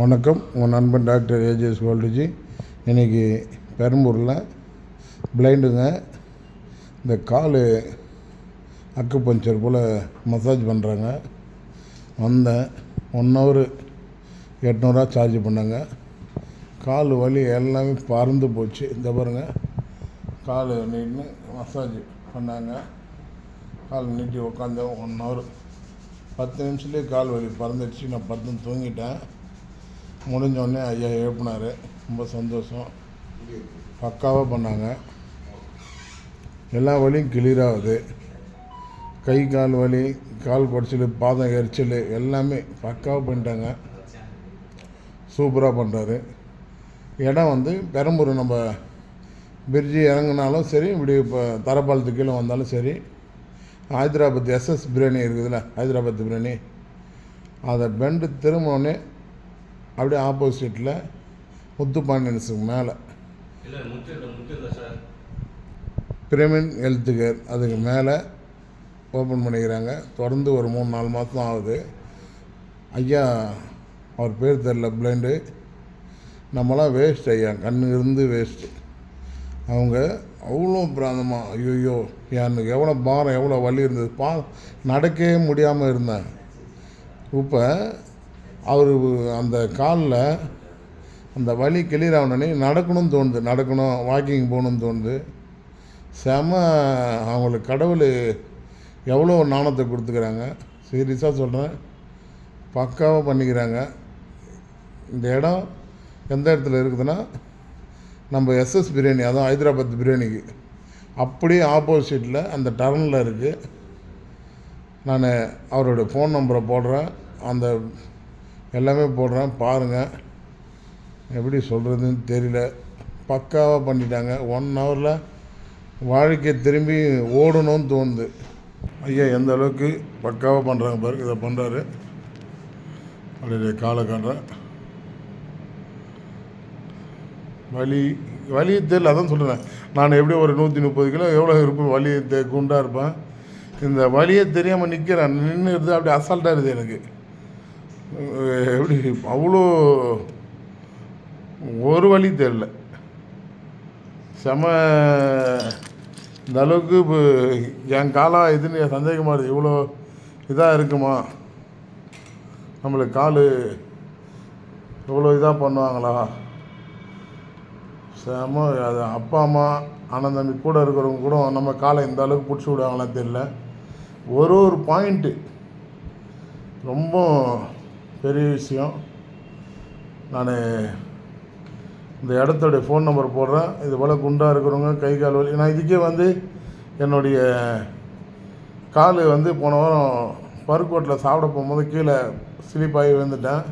வணக்கம். உங்கள் நண்பன் டாக்டர் ஏஜிஎஸ் கோல்டுஜி. இன்றைக்கி பெரம்பூரில் பிளைண்டுங்க இந்த கால் அக்கு பஞ்சர் போல் மசாஜ் பண்ணுறாங்க. வந்தேன் 1 ஹவர் 800 சார்ஜ் பண்ணாங்க. கால் வலி எல்லாமே பறந்து போச்சு. இந்த பாருங்கள், கால் நீட்டு மசாஜ் பண்ணாங்க. கால் நீட்டி உட்காந்து 1 ஹவர் 10 நிமிஷத்துலேயே கால் வலி பறந்துடுச்சு. நான் 10 தூங்கிட்டேன். முடிஞ்சோடனே ஐயா எழுப்பினார். ரொம்ப சந்தோஷம். பக்காவாக பண்ணாங்க. எல்லா வலியும் கிளியராகுது. கை கால் வலி, கால் குடைச்சல், பாதம் எரிச்சல் எல்லாமே பக்காவாக பண்ணிட்டாங்க. சூப்பராக பண்ணுறாரு. இடம் வந்து பெரம்பூர், நம்ம பிரிட்ஜி இறங்கினாலும் சரி, இப்படி இப்போ தரப்பாலத்துக்கு கீழே வந்தாலும் சரி, ஹைதராபாத் எஸ்எஸ் பிரியாணி இருக்குதுல்ல, ஹைதராபாத் பிரியாணி, அதை பெண்டு திரும்பினோடனே அப்படியே ஆப்போசிட்டில் முத்துப்பாண்டியன்ஸுக்கு மேலே பிரீமியம் ஹெல்த் கேர் அதுக்கு மேலே ஓப்பன் பண்ணிக்கிறாங்க. தொடர்ந்து ஒரு 3-4 மாதம் ஆகுது. ஐயா, அவர் பேர் தெரில, பிளைண்டு. நம்மளாம் வேஸ்ட் ஐயா, கண்ணு இருந்து வேஸ்ட்டு. அவங்க அவ்வளோ பிராந்தமாக, ஐயோ எனக்கு எவ்வளோ பாரம், எவ்வளோ வலி இருந்தது, நடக்கவே முடியாமல் இருந்தேன். இப்போ அவர் அந்த காலில் அந்த வலி கிளியர் ஆகணுன்னே நடக்கணும்னு தோணுது, வாக்கிங் போகணுன்னு தோணுது. அவங்களுக்கு கடவுள் எவ்வளோ நாணத்தை கொடுத்துக்கிறாங்க. சீரியஸாக சொல்கிறேன், பக்காவாக பண்ணிக்கிறாங்க. இந்த இடம் எந்த இடத்துல இருக்குதுன்னா, நம்ம எஸ்எஸ் பிரியாணி, அதுவும் ஹைதராபாத் பிரியாணிக்கு அப்படியே ஆப்போசிட்டில் அந்த டர்னில் இருக்குது. நான் அவரோட ஃபோன் நம்பரை போடுறேன், அந்த எல்லாமே போடுறேன், பாருங்கள். எப்படி சொல்கிறதுன்னு தெரியல. பக்காவாக பண்ணிட்டாங்க. 1 ஹவரில் வாழ்க்கை திரும்பி ஓடணும்னு தோணுது. ஐயா எந்த அளவுக்கு பக்காவாக பண்ணுறாங்க பாருங்க. இதை பண்ணுறாரு. அப்படியே காலை காட்டுறேன். வலி தெரியல, அதான் சொல்கிறேன். நான் எப்படி ஒரு 130 கிலோ எவ்வளோ இருப்பேன், வலி குண்டாக இருப்பேன். இந்த வலியே தெரியாமல் நிற்கிறேன். நின்று இருக்குது, அப்படி அசால்ட்டாக இருக்குது எனக்கு. எப்படி அவ்வளோ ஒரு வலி தெரியல. இந்த அளவுக்கு இப்போ என் காலம் இதுன்னு சந்தேகமாக இருக்குது. இவ்வளோ இதாக இருக்குமா, நம்மளுக்கு கால் இவ்வளோ இதாக பண்ணுவாங்களா? அது அப்பா அம்மா அண்ணன் தம்பி கூட இருக்கிறவங்க கூட நம்ம காலை இந்த அளவுக்கு பிடிச்சி விடுவாங்களாம் தெரியல. ஒரு பாயிண்ட்டு ரொம்ப பெரிய விஷயம். நான் இந்த இடத்தோடைய ஃபோன் நம்பர் போடுறேன். இது போல் குண்டாக இருக்கிறவங்க, கை கால் வலி, நான் இதுக்கே வந்து என்னுடைய கால் வந்து போன வாரம் பருக்கோட்டில் சாப்பிட போகும்போது கீழே ஸ்லிப்பாகி வந்துட்டேன்.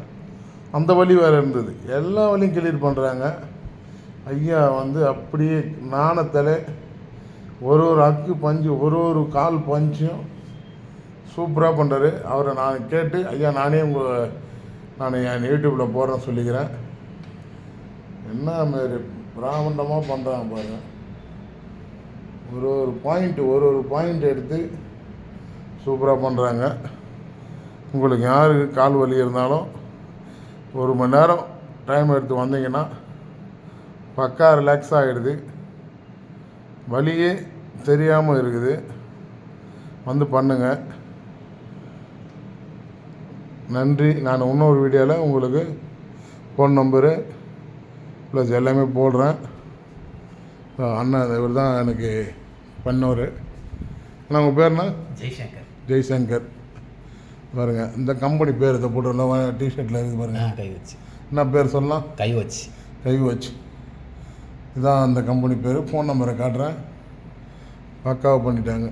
அந்த வலி வேறு இருந்தது. எல்லா வலியும் கிளியர் பண்ணுறாங்க. ஐயா வந்து அப்படியே நாணத்தில் ஒரு அக்கு பஞ்சு, ஒரு கால் பஞ்சும் சூப்பராக பண்ணுறாரு. அவரை நான் கேட்டு, ஐயா நானே நான் என் யூடியூப்பில் போடுறேன்னு சொல்லிக்கிறேன். என்ன மாரி பிராமண்டமாக பண்ணுறாங்க பாருங்கள். ஒரு பாயிண்ட் எடுத்து சூப்பராக பண்ணுறாங்க. உங்களுக்கு யாருக்கு கால் வலி இருந்தாலும் 1 மணி நேரம் டைம் எடுத்து வந்தீங்கன்னா பக்கா ரிலாக்ஸ் ஆகிடுது. வலியே தெரியாமல் இருக்குது. வந்து பண்ணுங்கள். நன்றி. நான் இன்னொரு வீடியோவில் உங்களுக்கு ஃபோன் நம்பரு ப்ளஸ் எல்லாமே போடுறேன். அண்ணன் இவர் தான் எனக்கு பண்ணவர். ஆனால் உங்கள் பேர்னா? ஜெய்சங்கர். பாருங்கள், இந்த கம்பெனி பேர் இதை போட்டுருந்தோம், டிஷர்ட்டில் இருக்குது பாருங்கள். கை வச்சு என்ன பேர் சொல்லலாம்? கை வச்சு இதான் அந்த கம்பெனி பேர். ஃபோன் நம்பரை காட்டுறேன். பக்காவாக பண்ணிட்டாங்க.